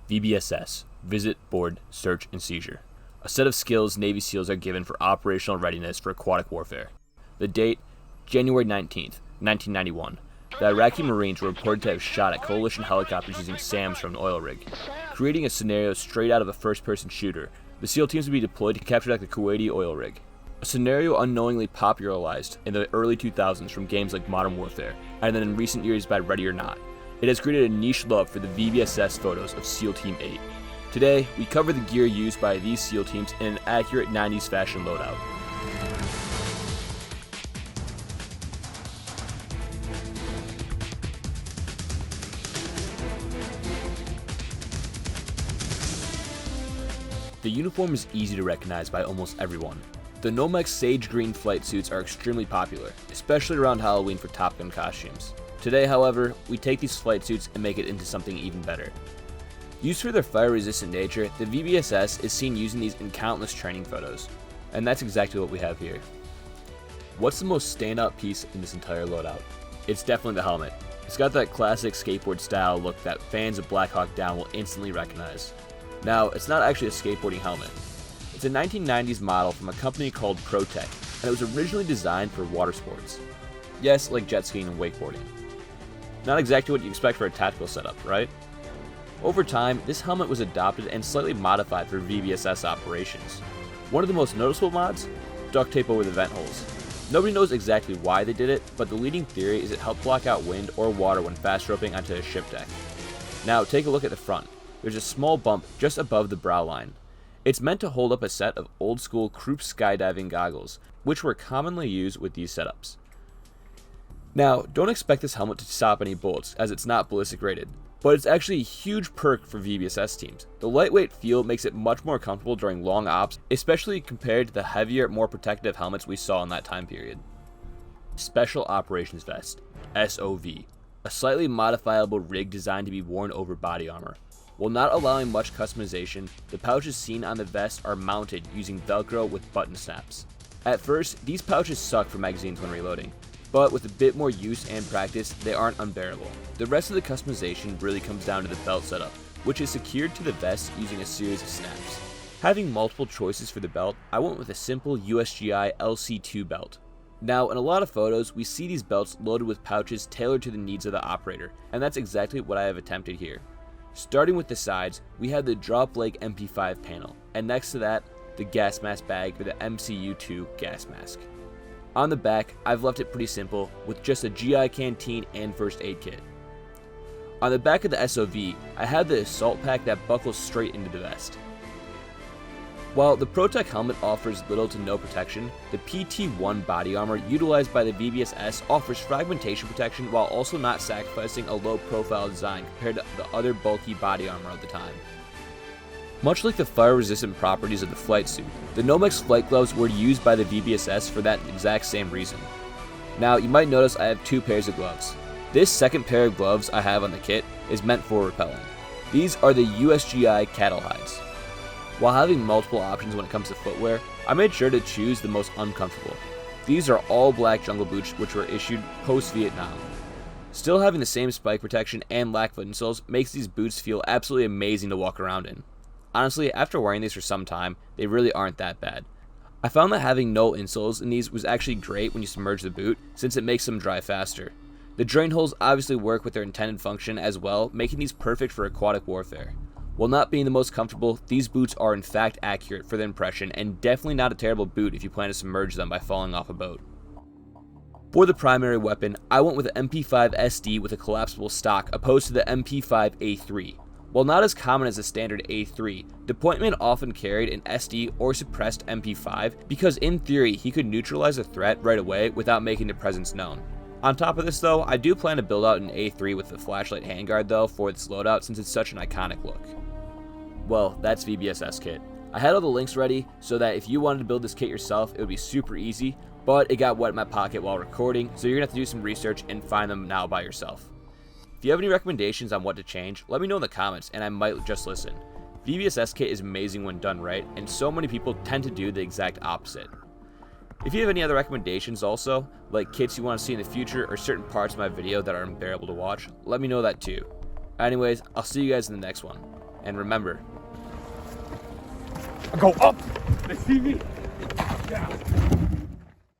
VBSS, Visit, Board, Search, and Seizure. A set of skills Navy SEALs are given for operational readiness for aquatic warfare. The date, January 19th, 1991. The Iraqi Marines were reported to have shot at coalition helicopters using SAMs from an oil rig. Creating a scenario straight out of a first-person shooter, the SEAL teams would be deployed to capture the Kuwaiti oil rig. A scenario unknowingly popularized in the early 2000s from games like Modern Warfare, and then in recent years by Ready or Not. It has created a niche love for the VBSS photos of SEAL Team 8. Today, we cover the gear used by these SEAL teams in an accurate 90s fashion loadout. The uniform is easy to recognize by almost everyone. The Nomex sage green flight suits are extremely popular, especially around Halloween for Top Gun costumes. Today, however, we take these flight suits and make it into something even better. Used for their fire-resistant nature, the VBSS is seen using these in countless training photos, and that's exactly what we have here. What's the most standout piece in this entire loadout? It's definitely the helmet. It's got that classic skateboard style look that fans of Black Hawk Down will instantly recognize. Now, it's not actually a skateboarding helmet. It's a 1990s model from a company called ProTech, and it was originally designed for water sports. Yes, like jet skiing and wakeboarding. Not exactly what you expect for a tactical setup, right? Over time, this helmet was adopted and slightly modified for VBSS operations. One of the most noticeable mods? Duct tape over the vent holes. Nobody knows exactly why they did it, but the leading theory is it helped block out wind or water when fast roping onto a ship deck. Now, take a look at the front. There's a small bump just above the brow line. It's meant to hold up a set of old-school Krupp skydiving goggles, which were commonly used with these setups. Now, don't expect this helmet to stop any bullets, as it's not ballistic rated, but it's actually a huge perk for VBSS teams. The lightweight feel makes it much more comfortable during long ops, especially compared to the heavier, more protective helmets we saw in that time period. Special Operations Vest, SOV, a slightly modifiable rig designed to be worn over body armor. While not allowing much customization, the pouches seen on the vest are mounted using Velcro with button snaps. At first, these pouches suck for magazines when reloading, but with a bit more use and practice, they aren't unbearable. The rest of the customization really comes down to the belt setup, which is secured to the vest using a series of snaps. Having multiple choices for the belt, I went with a simple USGI LC2 belt. Now, in a lot of photos, we see these belts loaded with pouches tailored to the needs of the operator, and that's exactly what I have attempted here. Starting with the sides, we have the drop leg MP5 panel, and next to that, the gas mask bag for the MCU2 gas mask. On the back, I've left it pretty simple, with just a GI canteen and first aid kit. On the back of the SOV, I have the assault pack that buckles straight into the vest. While the ProTech helmet offers little to no protection, the PT-1 body armor utilized by the VBSS offers fragmentation protection while also not sacrificing a low-profile design compared to the other bulky body armor of the time. Much like the fire-resistant properties of the flight suit, the Nomex flight gloves were used by the VBSS for that exact same reason. Now, you might notice I have two pairs of gloves. This second pair of gloves I have on the kit is meant for rappelling. These are the USGI cattle hides. While having multiple options when it comes to footwear, I made sure to choose the most uncomfortable. These are all black jungle boots which were issued post-Vietnam. Still having the same spike protection and lack foot insoles makes these boots feel absolutely amazing to walk around in. Honestly, after wearing these for some time, they really aren't that bad. I found that having no insoles in these was actually great when you submerge the boot, since it makes them dry faster. The drain holes obviously work with their intended function as well, making these perfect for aquatic warfare. While not being the most comfortable, these boots are in fact accurate for the impression and definitely not a terrible boot if you plan to submerge them by falling off a boat. For the primary weapon, I went with the MP5 SD with a collapsible stock opposed to the MP5 A3. While not as common as the standard A3, Depointment often carried an SD or suppressed MP5 because in theory he could neutralize a threat right away without making their presence known. On top of this though, I do plan to build out an A3 with the flashlight handguard though for this loadout since it's such an iconic look. Well, that's VBSS kit. I had all the links ready so that if you wanted to build this kit yourself, it would be super easy, but it got wet in my pocket while recording, so you're gonna have to do some research and find them now by yourself. If you have any recommendations on what to change, let me know in the comments and I might just listen. VBSS kit is amazing when done right, and so many people tend to do the exact opposite. If you have any other recommendations also, like kits you want to see in the future or certain parts of my video that are unbearable to watch, let me know that too. Anyways, I'll see you guys in the next one. And remember, I go up. They see me. Yeah.